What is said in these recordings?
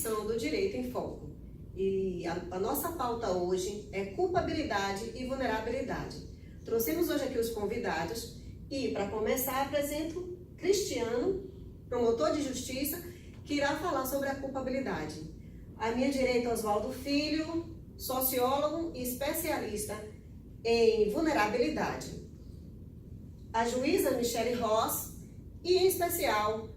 edição do Direito em Foco. E a nossa pauta hoje é culpabilidade e vulnerabilidade. Trouxemos hoje aqui os convidados e, para começar, apresento Cristiano, promotor de justiça, que irá falar sobre a culpabilidade. À minha direita, Oswaldo Filho, sociólogo e especialista em vulnerabilidade. A juíza Michele Ross e, em especial,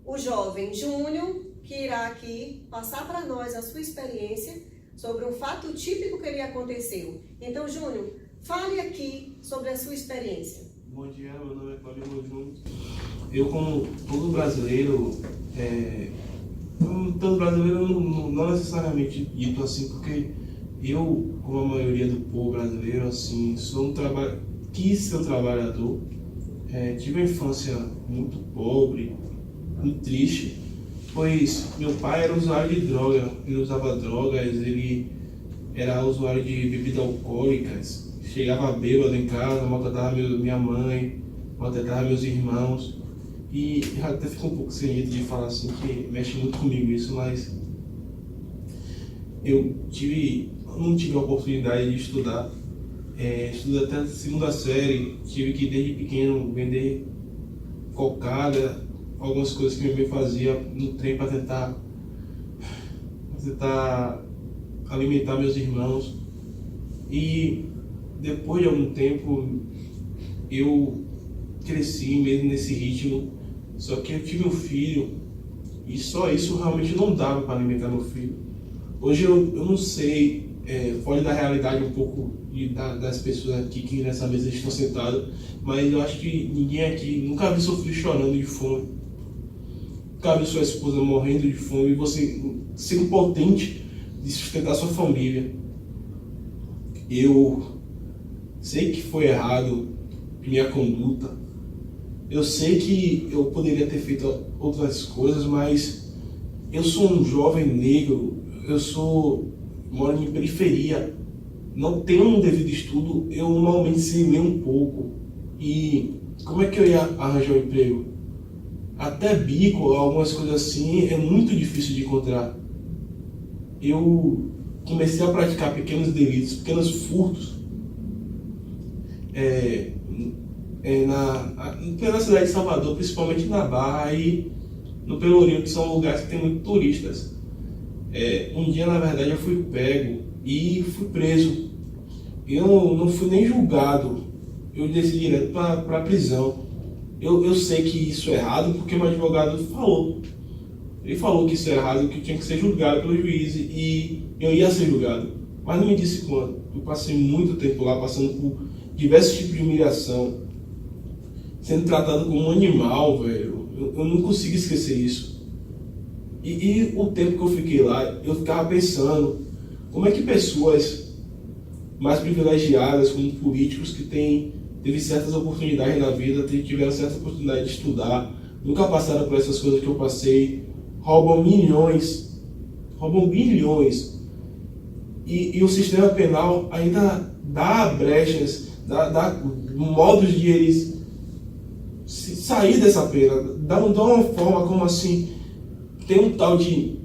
o jovem Júnior, que irá aqui passar para nós a sua experiência sobre um fato típico que lhe aconteceu. Então, Júnior, fale aqui sobre a sua experiência. Bom dia, meu nome é Cláudio Júnior. Eu, como todo brasileiro, não necessariamente dito assim, porque eu, como a maioria do povo brasileiro, assim, quis ser um trabalhador, tive uma infância muito pobre, muito triste, pois meu pai era usuário de droga, ele usava drogas, ele era usuário de bebidas alcoólicas, chegava bêbado em casa, maltratava minha mãe, maltratava meus irmãos, e eu até fico um pouco sem jeito de falar assim, que mexe muito comigo isso, mas eu não tive a oportunidade de estudar, estudei até a segunda série, tive que desde pequeno vender cocada, algumas coisas que minha mãe fazia no trem para tentar alimentar meus irmãos. E depois de algum tempo eu cresci mesmo nesse ritmo, só que eu tive um filho e só isso realmente não dava para alimentar meu filho. Hoje eu não sei, fora da realidade um pouco das pessoas aqui que nessa mesa estão sentadas, mas eu acho que ninguém aqui nunca viu seu filho chorando de fome, nunca viu sua esposa morrendo de fome e você ser impotente de sustentar sua família. Eu sei que foi errado minha conduta, eu sei que eu poderia ter feito outras coisas, mas eu sou um jovem negro, moro em periferia, não tenho um devido estudo, eu normalmente sei ler um pouco. E como é que eu ia arranjar um emprego? Até bico, algumas coisas assim, é muito difícil de encontrar. Eu comecei a praticar pequenos delitos, pequenos furtos, na cidade de Salvador, principalmente na Barra e no Pelourinho, que são lugares que tem muitos turistas. Um dia, na verdade, eu fui pego e fui preso. Eu não fui nem julgado, eu desci direto para a prisão. Eu sei que isso é errado porque meu advogado falou. Ele falou que isso é errado, que eu tinha que ser julgado pelo juiz e eu ia ser julgado. Mas não me disse quando. Eu passei muito tempo lá, passando por diversos tipos de humilhação, sendo tratado como um animal, velho. Eu não consigo esquecer isso. E o tempo que eu fiquei lá, eu ficava pensando, como é que pessoas mais privilegiadas, como políticos que teve certas oportunidades na vida, tiveram certa oportunidade de estudar, nunca passaram por essas coisas que eu passei, roubam bilhões. E o sistema penal ainda dá brechas, dá modos de eles sair dessa pena, dá uma forma como assim, tem um tal de,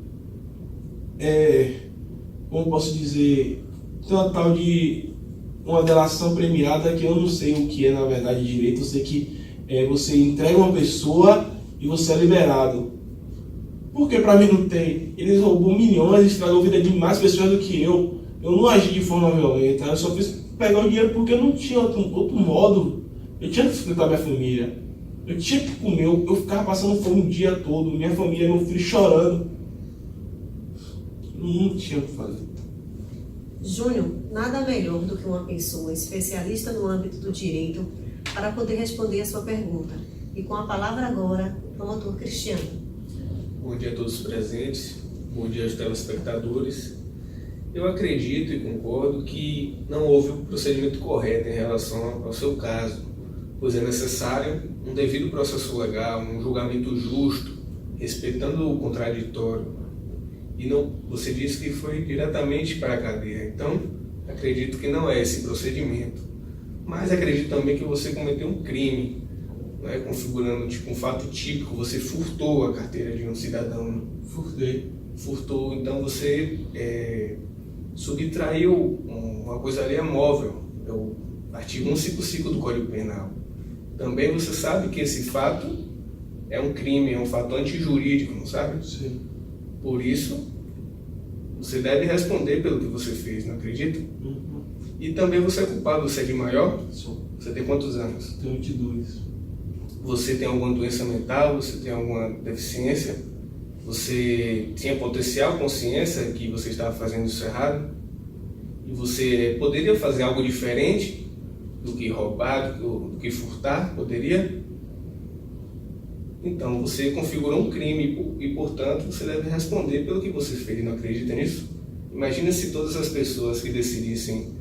como posso dizer, tem uma tal de uma delação premiada que eu não sei o que é na verdade direito, eu sei que você entrega uma pessoa e você é liberado. Porque pra mim não tem. Eles roubam milhões, estragou a vida de mais pessoas do que eu. Eu não agi de forma violenta, eu só fiz pegar o dinheiro porque eu não tinha outro modo. Eu tinha que sustentar minha família. Eu tinha que comer, eu ficava passando fome o dia todo, minha família, meu filho chorando. Não tinha o que fazer. Júnior, nada melhor do que uma pessoa especialista no âmbito do direito para poder responder a sua pergunta. E com a palavra agora, o promotor Cristiano. Bom dia a todos os presentes, bom dia aos telespectadores. Eu acredito e concordo que não houve um procedimento correto em relação ao seu caso, pois é necessário um devido processo legal, um julgamento justo, respeitando o contraditório. E não, você disse que foi diretamente para a cadeia, então acredito que não é esse procedimento. Mas acredito também que você cometeu um crime, configurando um fato típico, você furtou a carteira de um cidadão. Furtei. furtou, então você subtraiu uma coisa ali móvel, é o artigo 155 do Código Penal. Também você sabe que esse fato é um crime, é um fato antijurídico, não sabe? Sim. Por isso, você deve responder pelo que você fez, não acredita? Uhum. E também você é culpado, você é de maior? Sou. Você tem quantos anos? Tenho 22. Você tem alguma doença mental? Você tem alguma deficiência? Você tinha potencial consciência que você estava fazendo isso errado? E você poderia fazer algo diferente do que roubar, do que furtar? Poderia? Então, você configurou um crime e, portanto, você deve responder pelo que você fez. Não acredita nisso? Imagina se todas as pessoas que decidissem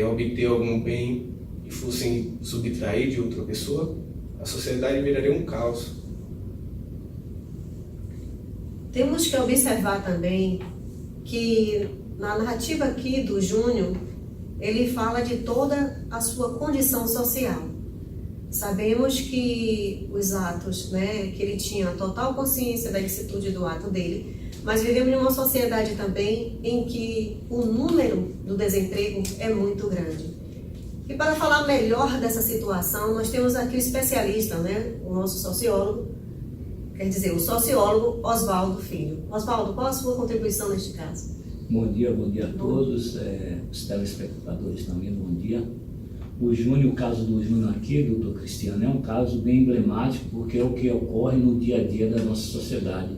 obter algum bem e fossem subtrair de outra pessoa, a sociedade viraria um caos. Temos que observar também que na narrativa aqui do Júnior, ele fala de toda a sua condição social. Sabemos que os atos, que ele tinha total consciência da ilicitude do ato dele, mas vivemos em uma sociedade também em que o número do desemprego é muito grande. E para falar melhor dessa situação, nós temos aqui o especialista, o nosso sociólogo, quer dizer, o sociólogo Oswaldo Filho. Oswaldo, qual a sua contribuição neste caso? Bom dia a todos, os telespectadores também, bom dia. O caso do Júnior aqui, doutor Cristiano, é um caso bem emblemático porque é o que ocorre no dia a dia da nossa sociedade.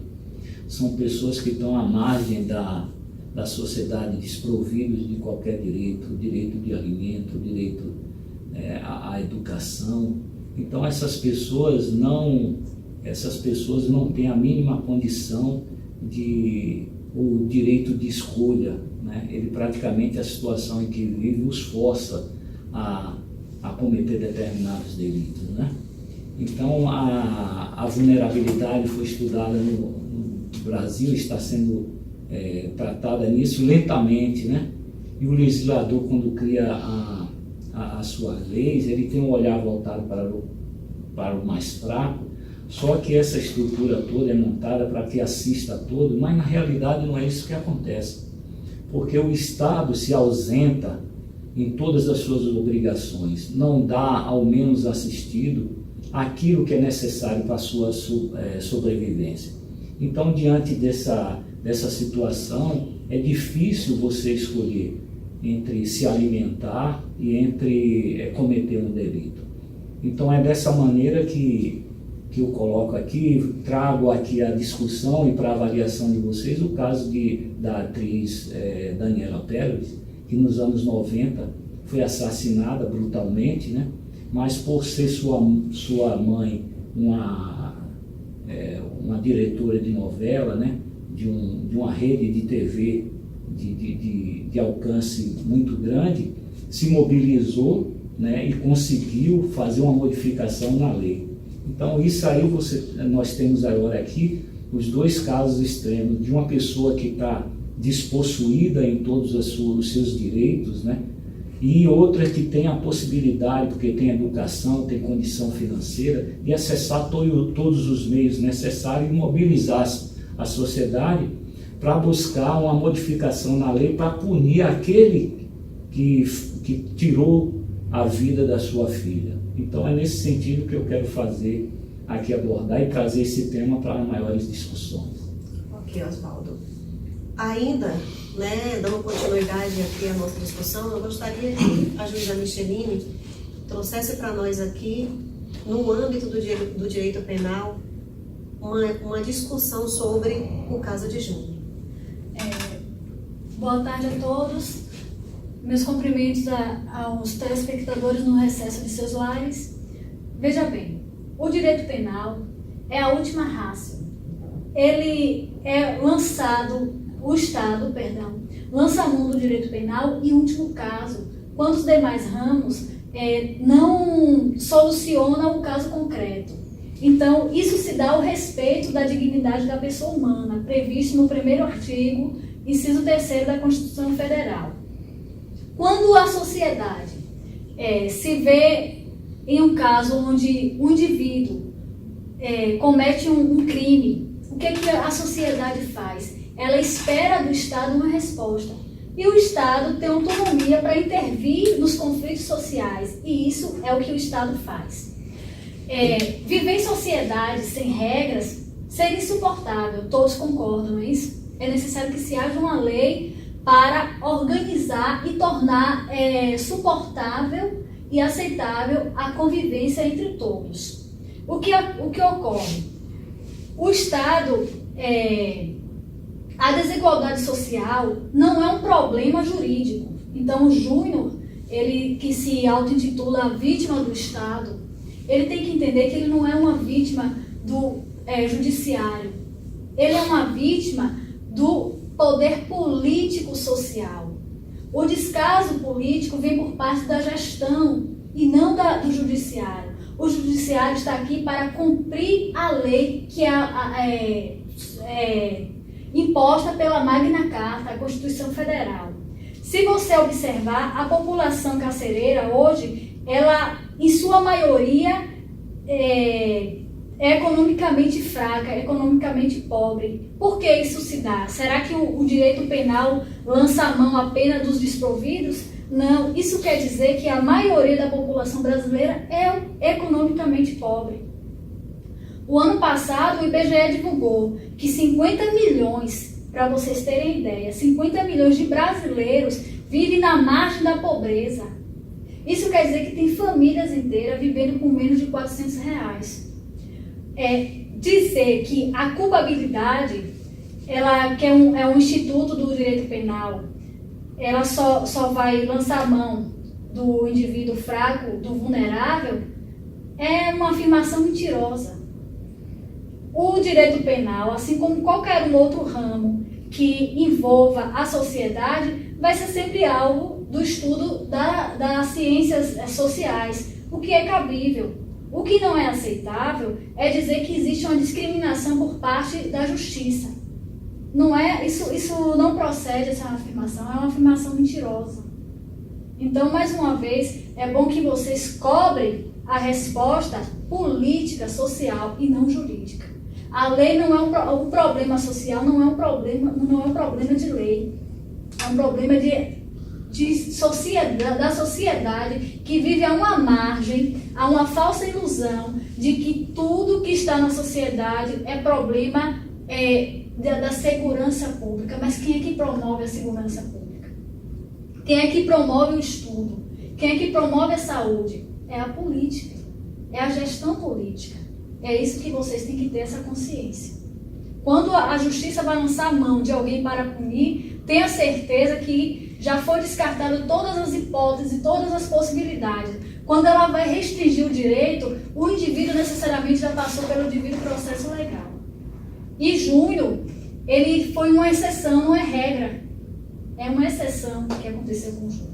São pessoas que estão à margem da sociedade, desprovidos de qualquer direito, direito de alimento, direito à educação. Então essas pessoas não têm a mínima condição o direito de escolha, Ele praticamente, a situação em que vive, os força a cometer determinados delitos, Então a vulnerabilidade foi estudada no Brasil, está sendo tratada nisso lentamente, E o legislador, quando cria as suas leis, ele tem um olhar voltado para o mais fraco. Só que essa estrutura toda é montada para que assista a todo, mas na realidade não é isso que acontece, porque o Estado se ausenta em todas as suas obrigações, não dá ao menos assistido aquilo que é necessário para a sua sobrevivência. Então, diante dessa situação, é difícil você escolher entre se alimentar e entre cometer um delito. Então, é dessa maneira que eu coloco aqui, trago aqui a discussão e para a avaliação de vocês o caso da atriz Daniela Pérez, que nos anos 90 foi assassinada brutalmente, mas por ser sua mãe uma diretora de novela, de uma rede de TV de alcance muito grande, se mobilizou, e conseguiu fazer uma modificação na lei. Então isso aí nós temos agora aqui os dois casos extremos, de uma pessoa que está despossuída em todos os seus direitos, e outra que tem a possibilidade, porque tem educação, tem condição financeira, de acessar todos os meios necessários e mobilizar a sociedade para buscar uma modificação na lei para punir aquele que tirou a vida da sua filha. Então é nesse sentido que eu quero fazer aqui, abordar e trazer esse tema para maiores discussões. Ok, Oswaldo. Ainda, dando continuidade aqui à nossa discussão, eu gostaria que a juíza Micheline trouxesse para nós aqui, no âmbito do direito penal, uma discussão sobre o caso de Júnior. Boa tarde a todos. Meus cumprimentos aos telespectadores no recesso de seus lares. Veja bem, o direito penal é a última ratio. Ele é o Estado lança a mão do direito penal em último caso, quando os demais ramos não solucionam o caso concreto. Então, isso se dá ao respeito da dignidade da pessoa humana, previsto no 1º artigo, inciso 3º da Constituição Federal. Quando a sociedade se vê em um caso onde um indivíduo comete um crime, o que a sociedade faz? ela espera do Estado uma resposta. E o Estado tem autonomia para intervir nos conflitos sociais, e isso é o que o Estado faz. Viver em sociedade sem regras seria insuportável, todos concordam, não é isso? É necessário que se haja uma lei para organizar e tornar suportável e aceitável a convivência entre todos. O que ocorre? O Estado, a desigualdade social não é um problema jurídico. Então o Júnior, ele que se auto-intitula vítima do Estado, ele tem que entender que ele não é uma vítima do judiciário. Ele é uma vítima do poder político-social. O descaso político vem por parte da gestão e não do judiciário. O judiciário está aqui para cumprir a lei que é imposta pela Magna Carta, a Constituição Federal. Se você observar, a população carcereira hoje, ela, em sua maioria, é economicamente fraca, economicamente pobre. Por que isso se dá? Será que o direito penal lança a mão apenas dos desprovidos? Não, isso quer dizer que a maioria da população brasileira é economicamente pobre. O ano passado, o IBGE divulgou que 50 milhões, para vocês terem ideia, 50 milhões de brasileiros vivem na margem da pobreza. Isso quer dizer que tem famílias inteiras vivendo com menos de R$400. Dizer que a culpabilidade, ela que é um instituto do direito penal, ela só vai lançar a mão do indivíduo fraco, do vulnerável, é uma afirmação mentirosa. O direito penal, assim como qualquer outro ramo que envolva a sociedade, vai ser sempre alvo do estudo das ciências sociais, o que é cabível. O que não é aceitável é dizer que existe uma discriminação por parte da justiça. Não é, isso não procede, essa afirmação, é uma afirmação mentirosa. Então, mais uma vez, é bom que vocês cobrem a resposta política, social e não jurídica. A lei não é o problema social, não é um problema de lei. É um problema da sociedade que vive a uma margem, a uma falsa ilusão de que tudo que está na sociedade é problema da segurança pública. Mas quem é que promove a segurança pública? Quem é que promove o estudo? Quem é que promove a saúde? É a política, é a gestão política. É isso que vocês têm que ter essa consciência. Quando a justiça vai lançar a mão de alguém para punir, tenha certeza que já foi descartado todas as hipóteses, todas as possibilidades. Quando ela vai restringir o direito, o indivíduo necessariamente já passou pelo devido processo legal. E Júnior, ele foi uma exceção, não é regra. É uma exceção que aconteceu com o Júnior.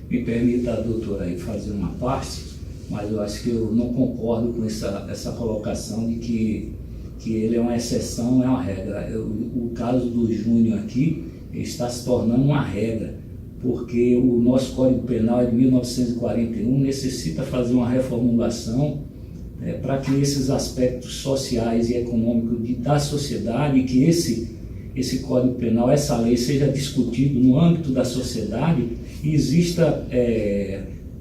Me permita, doutora, aí fazer uma parte, mas eu acho que eu não concordo com essa colocação de que ele é uma exceção, não é uma regra. O caso do Júnior aqui está se tornando uma regra, porque o nosso Código Penal é de 1941, necessita fazer uma reformulação para que esses aspectos sociais e econômicos da sociedade, que esse Código Penal, essa lei seja discutido no âmbito da sociedade e exista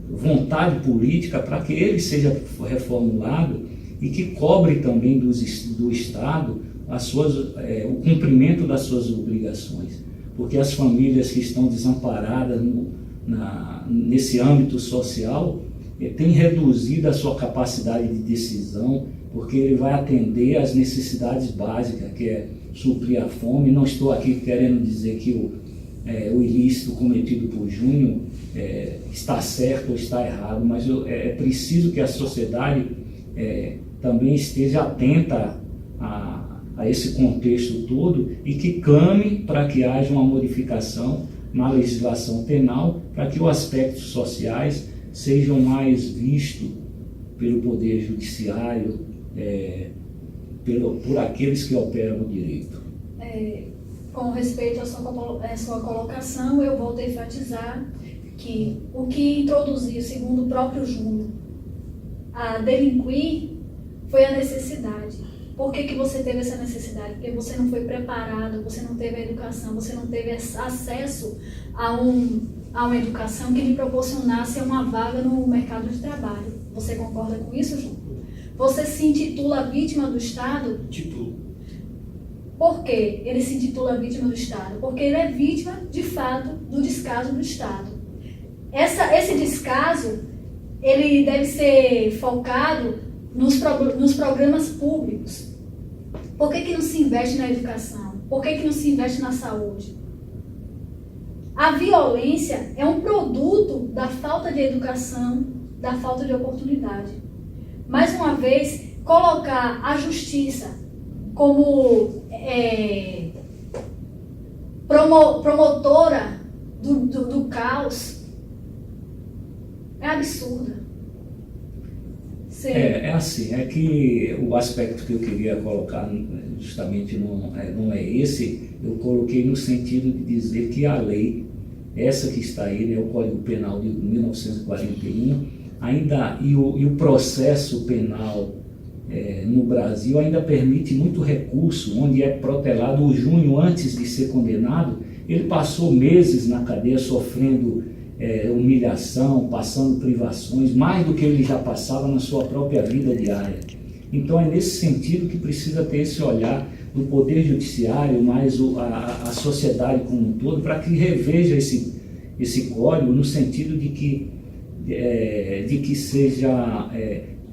vontade política para que ele seja reformulado e que cobre também do Estado o cumprimento das suas obrigações. Porque as famílias que estão desamparadas nesse âmbito social têm reduzido a sua capacidade de decisão, porque ele vai atender às necessidades básicas, que é suprir a fome. Não estou aqui querendo dizer que o ilícito cometido por Júnior está certo ou está errado, mas é preciso que a sociedade também esteja atenta a esse contexto todo e que clame para que haja uma modificação na legislação penal para que os aspectos sociais sejam mais vistos pelo Poder Judiciário, por aqueles que operam o direito. Com respeito à sua colocação, eu volto a enfatizar que o que introduziu, segundo o próprio Júnior, a delinquir foi a necessidade. Por que você teve essa necessidade? Porque você não foi preparado, você não teve a educação, você não teve acesso a uma educação que lhe proporcionasse uma vaga no mercado de trabalho. Você concorda com isso, João? Você se intitula vítima do Estado? Título. Por que ele se intitula vítima do Estado? Porque ele é vítima, de fato, do descaso do Estado. Esse descaso, ele deve ser focado nos programas públicos. Por que não se investe na educação? Por que não se investe na saúde? A violência é um produto da falta de educação, da falta de oportunidade. Mais uma vez, colocar a justiça como promotora do caos é absurda. É assim, é que o aspecto que eu queria colocar justamente não é esse, eu coloquei no sentido de dizer que a lei, essa que está aí, né, o Código Penal de 1941, ainda, e o processo penal no Brasil ainda permite muito recurso, onde é protelado o Júnior antes de ser condenado, ele passou meses na cadeia sofrendo humilhação, passando privações, mais do que ele já passava na sua própria vida diária. Então é nesse sentido que precisa ter esse olhar do Poder Judiciário, mais a sociedade como um todo, para que reveja esse código no sentido de que seja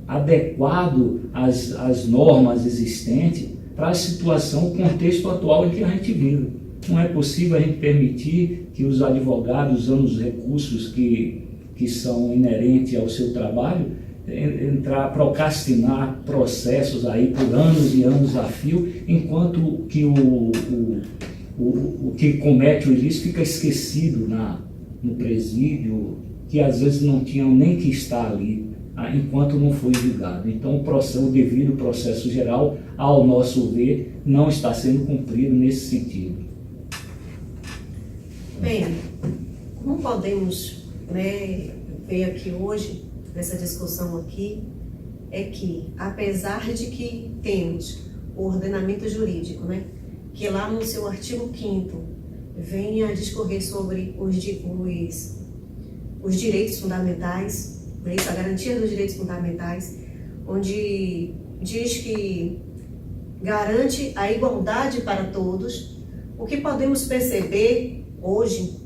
adequado às normas existentes para a situação, o contexto atual em que a gente vive. Não é possível a gente permitir que os advogados, usando os recursos que são inerentes ao seu trabalho, procrastinar processos aí por anos e anos a fio, enquanto que o que comete o ilícito fica esquecido no presídio, que às vezes não tinham nem que estar ali, enquanto não foi julgado. Então o devido processo geral, ao nosso ver, não está sendo cumprido nesse sentido. Bem, não podemos ver aqui hoje, nessa discussão aqui, é que, apesar de que temos o ordenamento jurídico, que lá no seu artigo 5º vem a discorrer sobre os direitos fundamentais, a garantia dos direitos fundamentais, onde diz que garante a igualdade para todos, o que podemos perceber hoje,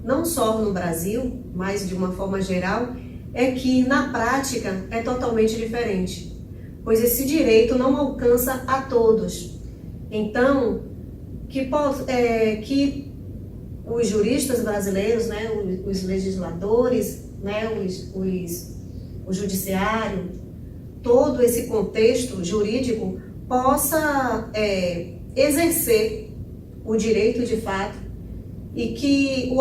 não só no Brasil, mas de uma forma geral, é que na prática é totalmente diferente, pois esse direito não alcança a todos. Então, que os juristas brasileiros, os legisladores, o judiciário, todo esse contexto jurídico possa exercer o direito de fato e que o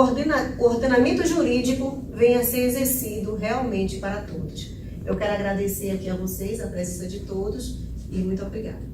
ordenamento jurídico venha a ser exercido realmente para todos. Eu quero agradecer aqui a vocês a presença de todos e muito obrigada.